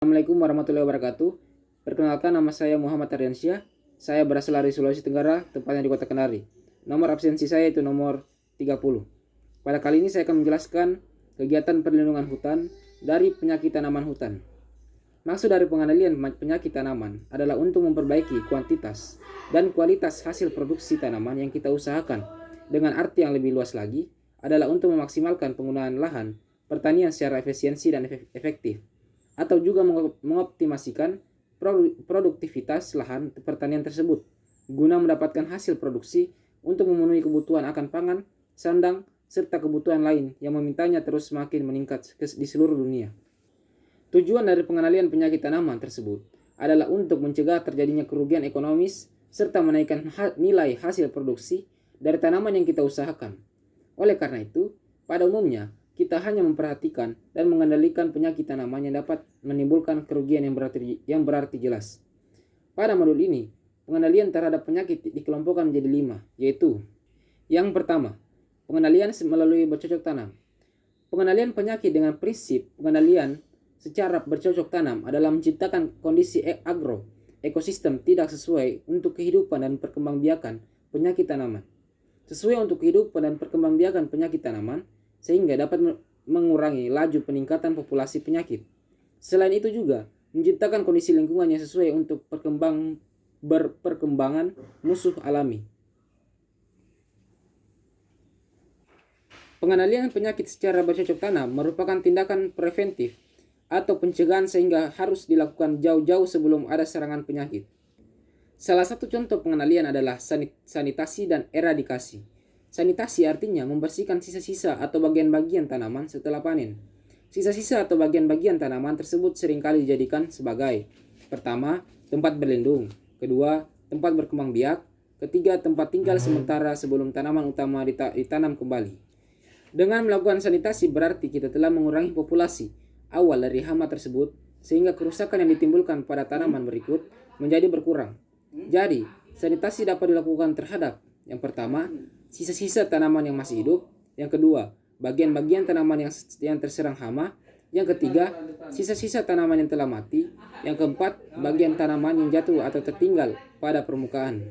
Assalamualaikum warahmatullahi wabarakatuh. Perkenalkan, nama saya Muhammad Aryansyah. Saya berasal dari Sulawesi Tenggara, tepatnya di Kota Kendari. Nomor absensi saya itu nomor 30. Pada kali ini saya akan menjelaskan kegiatan perlindungan hutan dari penyakit tanaman hutan. Maksud dari pengendalian penyakit tanaman adalah untuk memperbaiki kuantitas dan kualitas hasil produksi tanaman yang kita usahakan. Dengan arti yang lebih luas lagi, adalah untuk memaksimalkan penggunaan lahan pertanian secara efisiensi dan efektif, atau juga mengoptimasikan produktivitas lahan pertanian tersebut guna mendapatkan hasil produksi untuk memenuhi kebutuhan akan pangan, sandang, serta kebutuhan lain yang memintanya terus semakin meningkat di seluruh dunia. Tujuan dari pengendalian penyakit tanaman tersebut adalah untuk mencegah terjadinya kerugian ekonomis serta menaikkan nilai hasil produksi dari tanaman yang kita usahakan. Oleh karena itu, pada umumnya kita hanya memperhatikan dan mengendalikan penyakit tanaman yang dapat menimbulkan kerugian yang berarti jelas. Pada modul ini, pengendalian terhadap penyakit dikelompokkan menjadi 5, yaitu: yang pertama, pengendalian melalui bercocok tanam. Pengendalian penyakit dengan prinsip pengendalian secara bercocok tanam adalah menciptakan kondisi ekosistem tidak sesuai untuk kehidupan dan perkembangbiakan penyakit tanaman. Sesuai untuk kehidupan dan perkembangbiakan penyakit tanaman, sehingga dapat mengurangi laju peningkatan populasi penyakit. Selain itu juga menciptakan kondisi lingkungan yang sesuai untuk perkembangan musuh alami. Pengendalian penyakit secara bercocok tanam merupakan tindakan preventif atau pencegahan sehingga harus dilakukan jauh-jauh sebelum ada serangan penyakit. Salah satu contoh pengendalian adalah sanitasi dan eradikasi. Sanitasi artinya membersihkan sisa-sisa atau bagian-bagian tanaman setelah panen. Sisa-sisa atau bagian-bagian tanaman tersebut seringkali dijadikan sebagai: pertama, tempat berlindung; kedua, tempat berkembang biak; ketiga, tempat tinggal sementara sebelum tanaman utama ditanam kembali. Dengan melakukan sanitasi berarti kita telah mengurangi populasi awal dari hama tersebut, sehingga kerusakan yang ditimbulkan pada tanaman berikut menjadi berkurang. Jadi, sanitasi dapat dilakukan terhadap: yang pertama, sisa-sisa tanaman yang masih hidup; yang kedua, bagian-bagian tanaman yang terserang hama; yang ketiga, sisa-sisa tanaman yang telah mati; yang keempat, bagian tanaman yang jatuh atau tertinggal pada permukaan.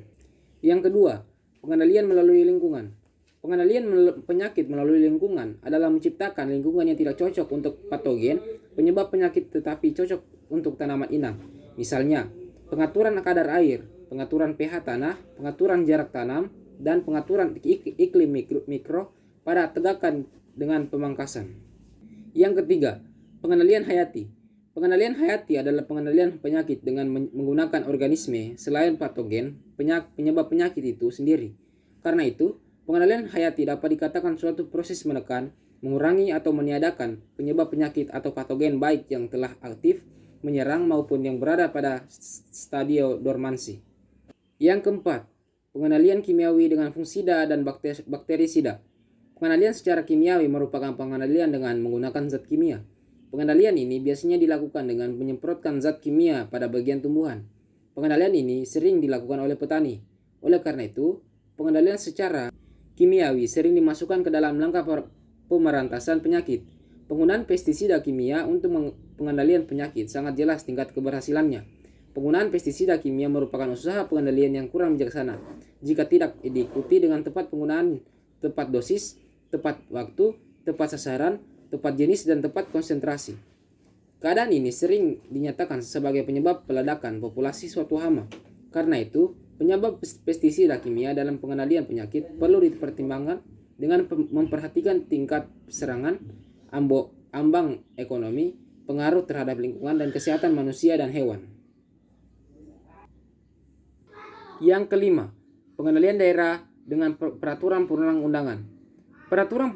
Yang kedua, pengendalian melalui lingkungan. Pengendalian penyakit melalui lingkungan adalah menciptakan lingkungan yang tidak cocok untuk patogen penyebab penyakit tetapi cocok untuk tanaman inang. Misalnya, pengaturan kadar air, pengaturan pH tanah, pengaturan jarak tanam, dan pengaturan iklim mikro pada tegakan dengan pemangkasan. Yang ketiga, pengendalian hayati. Pengendalian hayati adalah pengendalian penyakit dengan menggunakan organisme selain patogen penyebab penyakit itu sendiri. Karena itu, pengendalian hayati dapat dikatakan suatu proses menekan, mengurangi, atau meniadakan penyebab penyakit atau patogen baik yang telah aktif menyerang maupun yang berada pada stadio dormansi. Yang keempat, pengendalian kimiawi dengan fungisida dan bakterisida. Pengendalian secara kimiawi merupakan pengendalian dengan menggunakan zat kimia. Pengendalian ini biasanya dilakukan dengan menyemprotkan zat kimia pada bagian tumbuhan. Pengendalian ini sering dilakukan oleh petani. Oleh karena itu, pengendalian secara kimiawi sering dimasukkan ke dalam langkah pemberantasan penyakit. Penggunaan pestisida kimia untuk pengendalian penyakit sangat jelas tingkat keberhasilannya. Penggunaan pestisida kimia merupakan usaha pengendalian yang kurang bijaksana jika tidak diikuti dengan tepat penggunaan, tepat dosis, tepat waktu, tepat sasaran, tepat jenis, dan tepat konsentrasi. Keadaan ini sering dinyatakan sebagai penyebab peledakan populasi suatu hama. Karena itu, penyebab pestisida kimia dalam pengendalian penyakit perlu dipertimbangkan dengan memperhatikan tingkat serangan, ambang ekonomi, pengaruh terhadap lingkungan dan kesehatan manusia dan hewan. Yang kelima, pengendalian daerah dengan peraturan perundang-undangan. Peraturan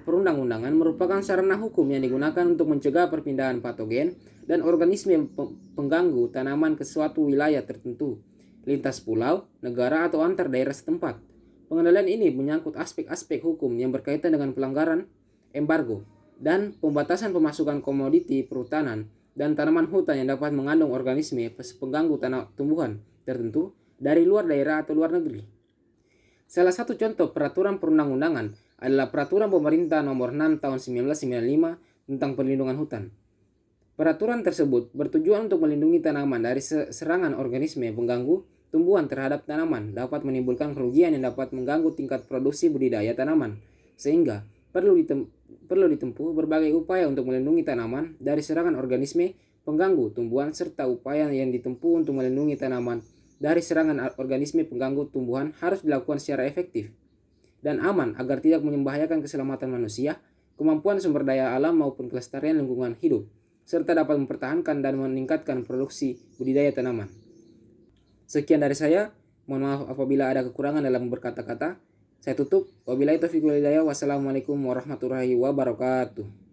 perundang-undangan merupakan sarana hukum yang digunakan untuk mencegah perpindahan patogen dan organisme pengganggu tanaman ke suatu wilayah tertentu, lintas pulau, negara, atau antar daerah setempat. Pengendalian ini menyangkut aspek-aspek hukum yang berkaitan dengan pelanggaran, embargo, dan pembatasan pemasukan komoditi perhutanan dan tanaman hutan yang dapat mengandung organisme pengganggu tumbuhan tertentu dari luar daerah atau luar negeri. Salah satu contoh peraturan perundang-undangan adalah Peraturan Pemerintah Nomor 6 Tahun 1995 tentang Perlindungan Hutan. Peraturan tersebut bertujuan untuk melindungi tanaman dari serangan organisme pengganggu tumbuhan terhadap tanaman dapat menimbulkan kerugian yang dapat mengganggu tingkat produksi budidaya tanaman, sehingga perlu ditempuh berbagai upaya untuk melindungi tanaman dari serangan organisme pengganggu tumbuhan serta upaya yang ditempuh untuk melindungi tanaman dari serangan organisme pengganggu tumbuhan harus dilakukan secara efektif dan aman agar tidak membahayakan keselamatan manusia, kemampuan sumber daya alam maupun kelestarian lingkungan hidup, serta dapat mempertahankan dan meningkatkan produksi budidaya tanaman. Sekian dari saya. Mohon maaf apabila ada kekurangan dalam berkata-kata. Saya tutup. Wabillahi taufiq wal hidayah. Wassalamualaikum warahmatullahi wabarakatuh.